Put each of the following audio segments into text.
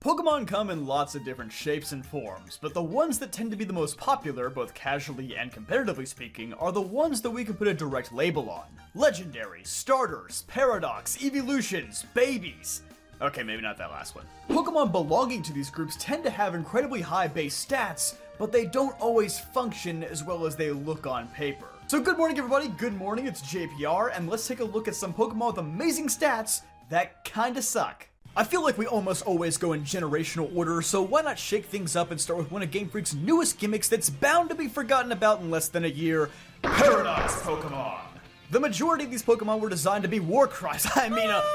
Pokemon come in lots of different shapes and forms, but the ones that tend to be the most popular, both casually and competitively speaking, are the ones that we can put a direct label on. Legendary, starters, paradox, evolutions, babies. Okay, maybe not that last one. Pokemon belonging to these groups tend to have incredibly high base stats, but they don't always function as well as they look on paper. So good morning everybody, good morning, it's JPR, and let's take a look at some Pokemon with amazing stats that kinda suck. I feel like we almost always go in generational order, so why not shake things up and start with one of Game Freak's newest gimmicks that's bound to be forgotten about in less than a year, Paradox Pokemon. The majority of these Pokemon were designed to be war cries,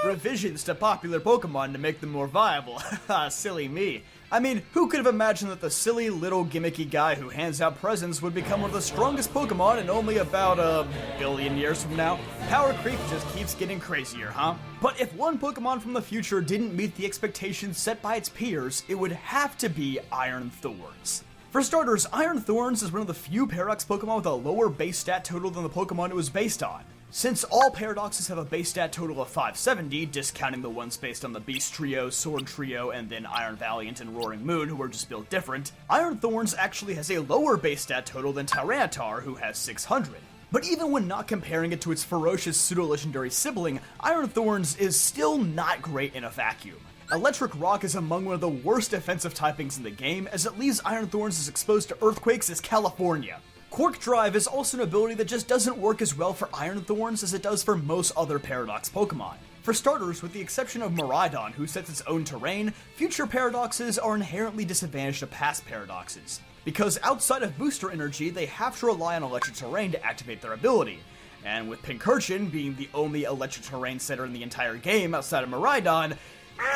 revisions to popular Pokemon to make them more viable. Haha, silly me. I mean, who could have imagined that the silly little gimmicky guy who hands out presents would become one of the strongest Pokemon in only about a billion years from now? Power creep just keeps getting crazier, huh? But if one Pokemon from the future didn't meet the expectations set by its peers, it would have to be Iron Thorns. For starters, Iron Thorns is one of the few Paradox Pokemon with a lower base stat total than the Pokemon it was based on. Since all Paradoxes have a base stat total of 570, discounting the ones based on the Beast Trio, Sword Trio, and then Iron Valiant and Roaring Moon, who are just built different, Iron Thorns actually has a lower base stat total than Tyranitar, who has 600. But even when not comparing it to its ferocious pseudo-legendary sibling, Iron Thorns is still not great in a vacuum. Electric Rock is among one of the worst defensive typings in the game, as it leaves Iron Thorns as exposed to earthquakes as California. Quark Drive is also an ability that just doesn't work as well for Iron Thorns as it does for most other Paradox Pokemon. For starters, with the exception of Miraidon, who sets its own terrain, future Paradoxes are inherently disadvantaged to past Paradoxes. Because outside of booster energy, they have to rely on electric terrain to activate their ability. And with Pincurchin being the only electric terrain setter in the entire game outside of Miraidon,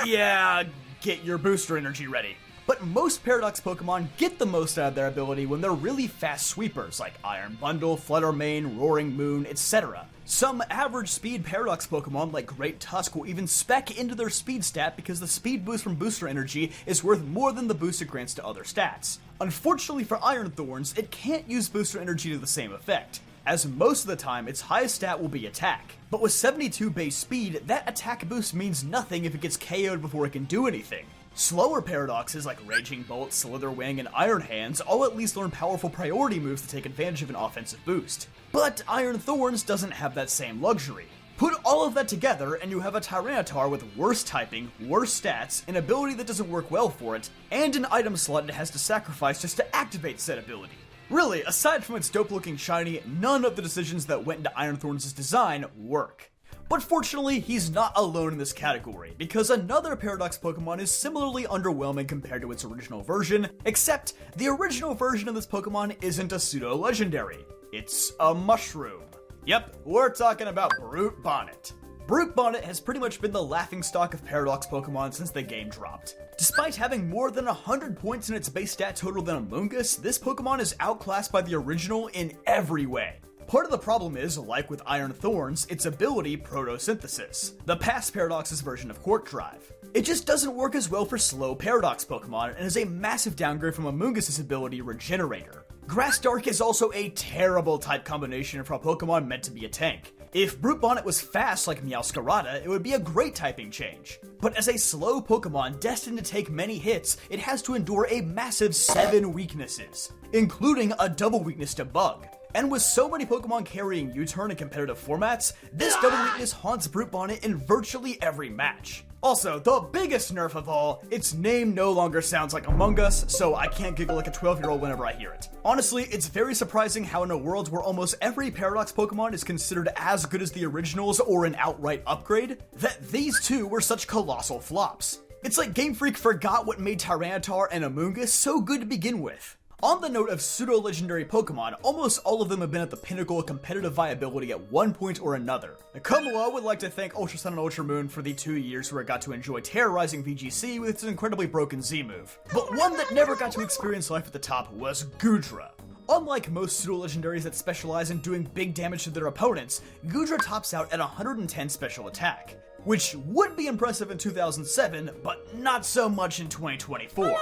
yeah, get your booster energy ready. But most Paradox Pokemon get the most out of their ability when they're really fast sweepers, like Iron Bundle, Flutter Mane, Roaring Moon, etc. Some average speed Paradox Pokemon, like Great Tusk, will even spec into their speed stat because the speed boost from booster energy is worth more than the boost it grants to other stats. Unfortunately for Iron Thorns, it can't use booster energy to the same effect, as most of the time its highest stat will be attack. But with 72 base speed, that attack boost means nothing if it gets KO'd before it can do anything. Slower Paradoxes like Raging Bolt, Slitherwing, and Iron Hands all at least learn powerful priority moves to take advantage of an offensive boost. But Iron Thorns doesn't have that same luxury. Put all of that together and you have a Tyranitar with worse typing, worse stats, an ability that doesn't work well for it, and an item slot it has to sacrifice just to activate said ability. Really, aside from its dope-looking shiny, none of the decisions that went into Iron Thorns' design work. But fortunately, he's not alone in this category, because another Paradox Pokemon is similarly underwhelming compared to its original version, except the original version of this Pokemon isn't a pseudo-legendary. It's a mushroom. Yep, we're talking about Brute Bonnet. Brute Bonnet has pretty much been the laughingstock of Paradox Pokemon since the game dropped. Despite having more than 100 points in its base stat total than Amoonguss, this Pokemon is outclassed by the original in every way. Part of the problem is, like with Iron Thorns, its ability Protosynthesis, the past Paradox's version of Quark Drive. It just doesn't work as well for slow Paradox Pokemon and is a massive downgrade from Amoonguss' ability Regenerator. Grass Dark is also a terrible type combination for a Pokemon meant to be a tank. If Brute Bonnet was fast like Meowscarada, it would be a great typing change. But as a slow Pokemon destined to take many hits, it has to endure a massive 7 weaknesses, including a double weakness to Bug. And with so many Pokemon carrying U-turn in competitive formats, this double weakness haunts Brute Bonnet in virtually every match. Also, the biggest nerf of all, its name no longer sounds like Among Us, so I can't giggle like a 12-year-old whenever I hear it. Honestly, it's very surprising how in a world where almost every Paradox Pokemon is considered as good as the originals or an outright upgrade, that these two were such colossal flops. It's like Game Freak forgot what made Tyranitar and Amoonguss so good to begin with. On the note of pseudo-legendary Pokemon, almost all of them have been at the pinnacle of competitive viability at one point or another. Kamala would like to thank Ultra Sun and Ultra Moon for the 2 years where it got to enjoy terrorizing VGC with its incredibly broken Z move. But one that never got to experience life at the top was Goodra. Unlike most pseudo-legendaries that specialize in doing big damage to their opponents, Goodra tops out at 110 special attack, which would be impressive in 2007, but not so much in 2024.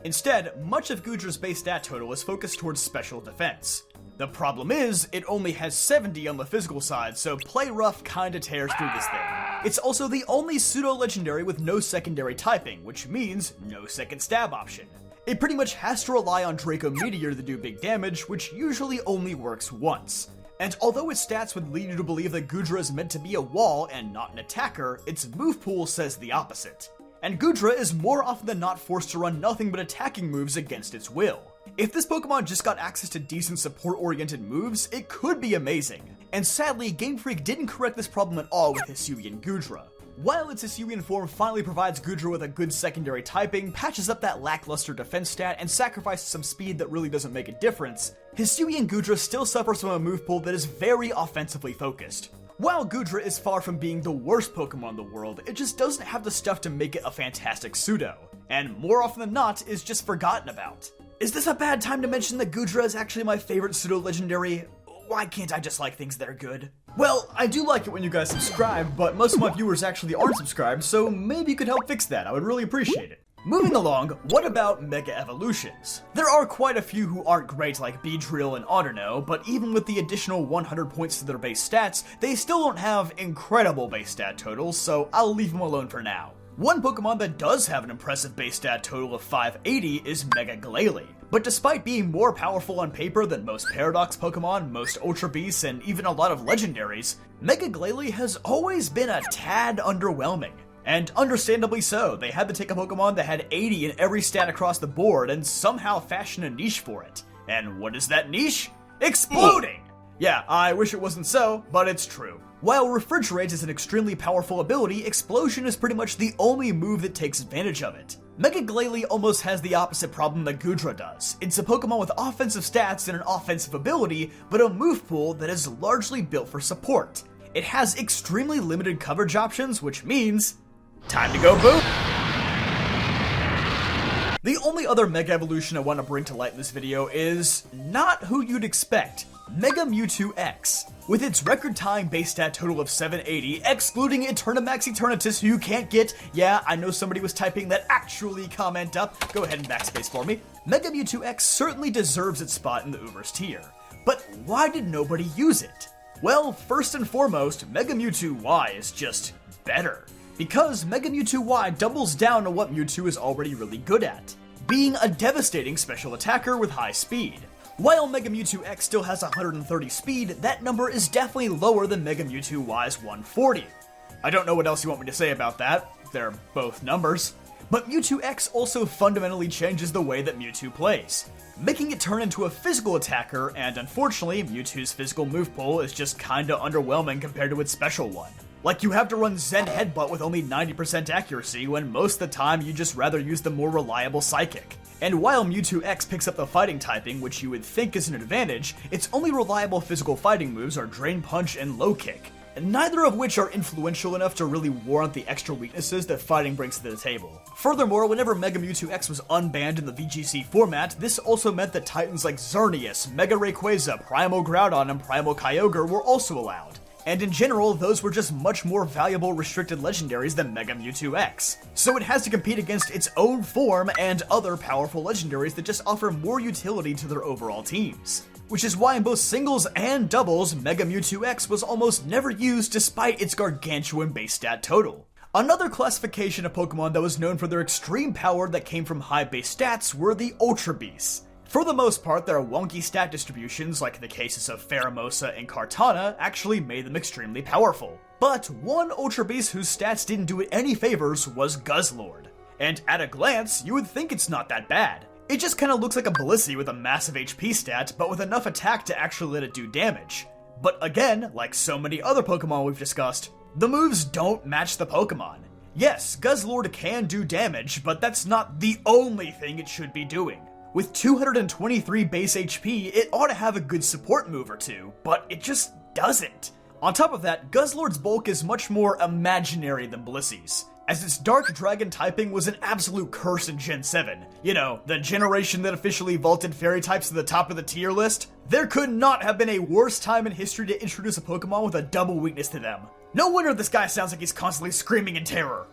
Instead, much of Goodra's base stat total is focused towards special defense. The problem is, it only has 70 on the physical side, so play rough kinda tears through this thing. It's also the only pseudo-legendary with no secondary typing, which means no second stab option. It pretty much has to rely on Draco Meteor to do big damage, which usually only works once. And although its stats would lead you to believe that Goodra is meant to be a wall and not an attacker, its move pool says the opposite. And Goodra is more often than not forced to run nothing but attacking moves against its will. If this Pokemon just got access to decent support-oriented moves, it could be amazing. And sadly, Game Freak didn't correct this problem at all with Hisuian Goodra. While its Hisuian form finally provides Goodra with a good secondary typing, patches up that lackluster defense stat, and sacrifices some speed that really doesn't make a difference, Hisuian Goodra still suffers from a move pool that is very offensively focused. While Goodra is far from being the worst Pokemon in the world, it just doesn't have the stuff to make it a fantastic pseudo, and more often than not, is just forgotten about. Is this a bad time to mention that Goodra is actually my favorite pseudo-legendary? Why can't I just like things that are good? Well, I do like it when you guys subscribe, but most of my viewers actually aren't subscribed, so maybe you could help fix that. I would really appreciate it. Moving along, what about Mega Evolutions? There are quite a few who aren't great like Beedrill and Audino, but even with the additional 100 points to their base stats, they still don't have incredible base stat totals, so I'll leave them alone for now. One Pokemon that does have an impressive base stat total of 580 is Mega Glalie. But despite being more powerful on paper than most Paradox Pokemon, most Ultra Beasts, and even a lot of legendaries, Mega Glalie has always been a tad underwhelming. And understandably so, they had to take a Pokemon that had 80 in every stat across the board and somehow fashion a niche for it. And what is that niche? Exploding! Yeah, I wish it wasn't so, but it's true. While Refrigerate is an extremely powerful ability, Explosion is pretty much the only move that takes advantage of it. Mega Glalie almost has the opposite problem that Goodra does. It's a Pokemon with offensive stats and an offensive ability, but a move pool that is largely built for support. It has extremely limited coverage options, which means time to go boom! The only other Mega Evolution I want to bring to light in this video is not who you'd expect. Mega Mewtwo X. With its record-tying base stat total of 780, excluding Eternamax Eternatus who you can't get, yeah, I know somebody was typing that actually comment up, go ahead and backspace for me. Mega Mewtwo X certainly deserves its spot in the Uber's tier. But why did nobody use it? Well, first and foremost, Mega Mewtwo Y is just better. Because Mega Mewtwo Y doubles down on what Mewtwo is already really good at, being a devastating special attacker with high speed. While Mega Mewtwo X still has 130 speed, that number is definitely lower than Mega Mewtwo Y's 140. I don't know what else you want me to say about that, they're both numbers. But Mewtwo X also fundamentally changes the way that Mewtwo plays, making it turn into a physical attacker, and unfortunately, Mewtwo's physical move pool is just kinda underwhelming compared to its special one. Like, you have to run Zen Headbutt with only 90% accuracy, when most of the time you just rather use the more reliable Psychic. And while Mewtwo X picks up the fighting typing, which you would think is an advantage, its only reliable physical fighting moves are Drain Punch and Low Kick, and neither of which are influential enough to really warrant the extra weaknesses that fighting brings to the table. Furthermore, whenever Mega Mewtwo X was unbanned in the VGC format, this also meant that titans like Xerneas, Mega Rayquaza, Primal Groudon, and Primal Kyogre were also allowed. And in general, those were just much more valuable restricted legendaries than Mega Mewtwo X. So it has to compete against its own form and other powerful legendaries that just offer more utility to their overall teams. Which is why in both singles and doubles, Mega Mewtwo X was almost never used despite its gargantuan base stat total. Another classification of Pokemon that was known for their extreme power that came from high base stats were the Ultra Beasts. For the most part, their wonky stat distributions, like in the cases of Pheromosa and Kartana, actually made them extremely powerful. But one Ultra Beast whose stats didn't do it any favors was Guzzlord. And at a glance, you would think it's not that bad. It just kinda looks like a Blissey with a massive HP stat, but with enough attack to actually let it do damage. But again, like so many other Pokemon we've discussed, the moves don't match the Pokemon. Yes, Guzzlord can do damage, but that's not the only thing it should be doing. With 223 base HP, it ought to have a good support move or two, but it just doesn't. On top of that, Guzzlord's bulk is much more imaginary than Blissey's, as its Dark Dragon typing was an absolute curse in Gen 7. You know, the generation that officially vaulted fairy types to the top of the tier list. There could not have been a worse time in history to introduce a Pokemon with a double weakness to them. No wonder this guy sounds like he's constantly screaming in terror.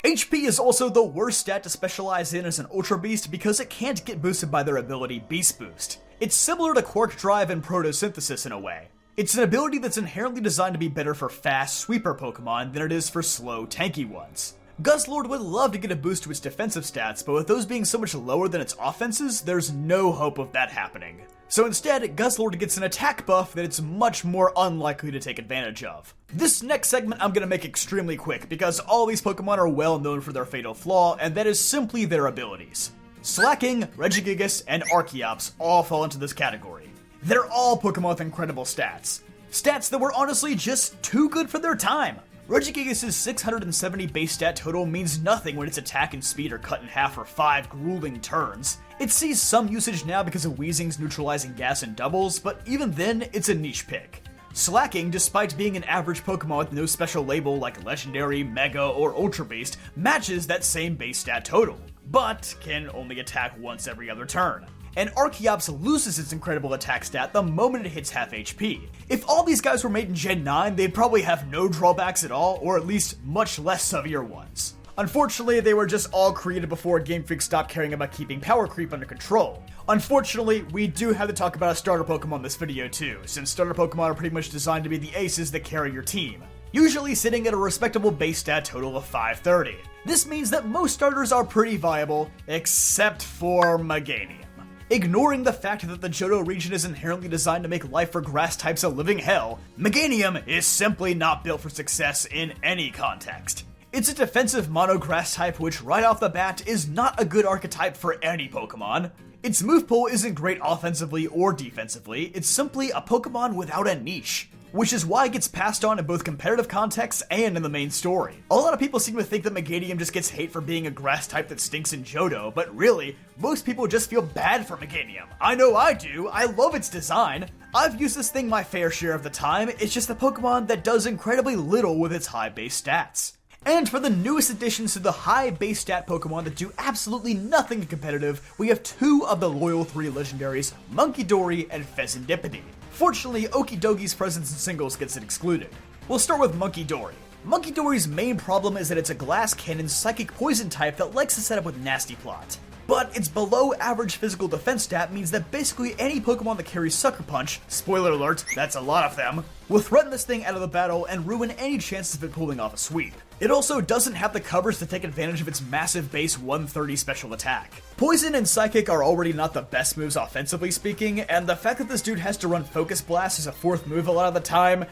HP Agility is also the worst stat to specialize in as an Ultra Beast because it can't get boosted by their ability Beast Boost. It's similar to Quark Drive and Protosynthesis in a way. It's an ability that's inherently designed to be better for fast, sweeper Pokemon than it is for slow, tanky ones. Guzzlord would love to get a boost to its defensive stats, but with those being so much lower than its offenses, there's no hope of that happening. So instead, Guzzlord gets an attack buff that it's much more unlikely to take advantage of. This next segment I'm gonna make extremely quick, because all these Pokemon are well known for their fatal flaw, and that is simply their abilities. Slacking, Regigigas, and Archeops all fall into this category. They're all Pokemon with incredible stats. Stats that were honestly just too good for their time. Regigigas' 670 base stat total means nothing when its attack and speed are cut in half for 5 grueling turns. It sees some usage now because of Weezing's neutralizing gas and doubles, but even then, it's a niche pick. Slacking, despite being an average Pokemon with no special label like Legendary, Mega, or Ultra Beast, matches that same base stat total, but can only attack once every other turn. And Archeops loses its incredible attack stat the moment it hits half HP. If all these guys were made in Gen 9, they'd probably have no drawbacks at all, or at least much less severe ones. Unfortunately, they were just all created before Game Freak stopped caring about keeping power creep under control. Unfortunately, we do have to talk about a starter Pokemon in this video too, since starter Pokemon are pretty much designed to be the aces that carry your team, usually sitting at a respectable base stat total of 530. This means that most starters are pretty viable, except for Meganium. Ignoring the fact that the Johto region is inherently designed to make life for grass types a living hell, Meganium is simply not built for success in any context. It's a defensive mono-grass type which right off the bat is not a good archetype for any Pokemon. Its move pool isn't great offensively or defensively, it's simply a Pokemon without a niche, which is why it gets passed on in both competitive contexts and in the main story. A lot of people seem to think that Meganium just gets hate for being a grass type that stinks in Johto, but really, most people just feel bad for Meganium. I know I do, I love its design. I've used this thing my fair share of the time, it's just a Pokemon that does incredibly little with its high base stats. And for the newest additions to the high base stat Pokemon that do absolutely nothing in competitive, we have 2 of the loyal 3 legendaries, Munkidori and Fezandipiti. Fortunately, Okidogi's presence in singles gets it excluded. We'll start with Munkidori. Munkidori's main problem is that it's a glass cannon psychic poison type that likes to set up with Nasty Plot. But its below average physical defense stat means that basically any Pokemon that carries Sucker Punch, spoiler alert, that's a lot of them, will threaten this thing out of the battle and ruin any chances of it pulling off a sweep. It also doesn't have the covers to take advantage of its massive base 130 special attack. Poison and Psychic are already not the best moves offensively speaking, and the fact that this dude has to run Focus Blast as a 4th move a lot of the time,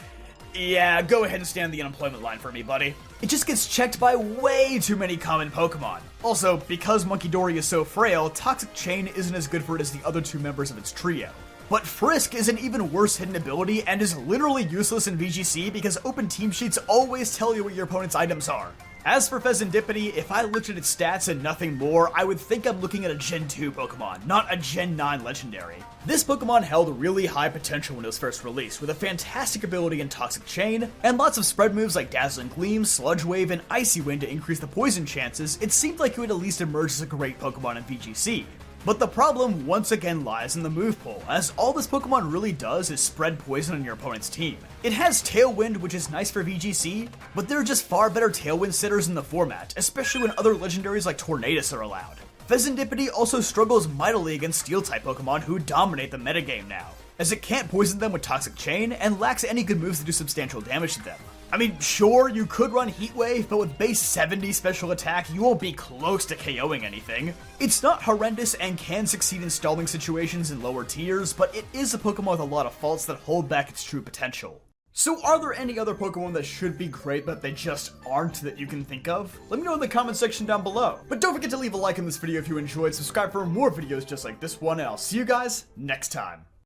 yeah, go ahead and stand the unemployment line for me, buddy. It just gets checked by way too many common Pokemon. Also, because Munkidori is so frail, Toxic Chain isn't as good for it as the other 2 members of its trio. But Frisk is an even worse hidden ability and is literally useless in VGC because open team sheets always tell you what your opponent's items are. As for Fezandipiti, if I looked at its stats and nothing more, I would think I'm looking at a Gen 2 Pokemon, not a Gen 9 Legendary. This Pokemon held really high potential when it was first released, with a fantastic ability in Toxic Chain, and lots of spread moves like Dazzling Gleam, Sludge Wave, and Icy Wind to increase the poison chances. It seemed like it would at least emerge as a great Pokemon in VGC. But the problem once again lies in the move pool, as all this Pokemon really does is spread poison on your opponent's team. It has Tailwind, which is nice for VGC, but there are just far better Tailwind sitters in the format, especially when other legendaries like Tornadus are allowed. Fezandipiti also struggles mightily against Steel-type Pokemon who dominate the metagame now, as it can't poison them with Toxic Chain and lacks any good moves to do substantial damage to them. I mean, sure, you could run Heat Wave, but with base 70 special attack, you won't be close to KOing anything. It's not horrendous and can succeed in stalling situations in lower tiers, but it is a Pokemon with a lot of faults that hold back its true potential. So are there any other Pokemon that should be great but they just aren't that you can think of? Let me know in the comment section down below. But don't forget to leave a like on this video if you enjoyed, subscribe for more videos just like this one, and I'll see you guys next time.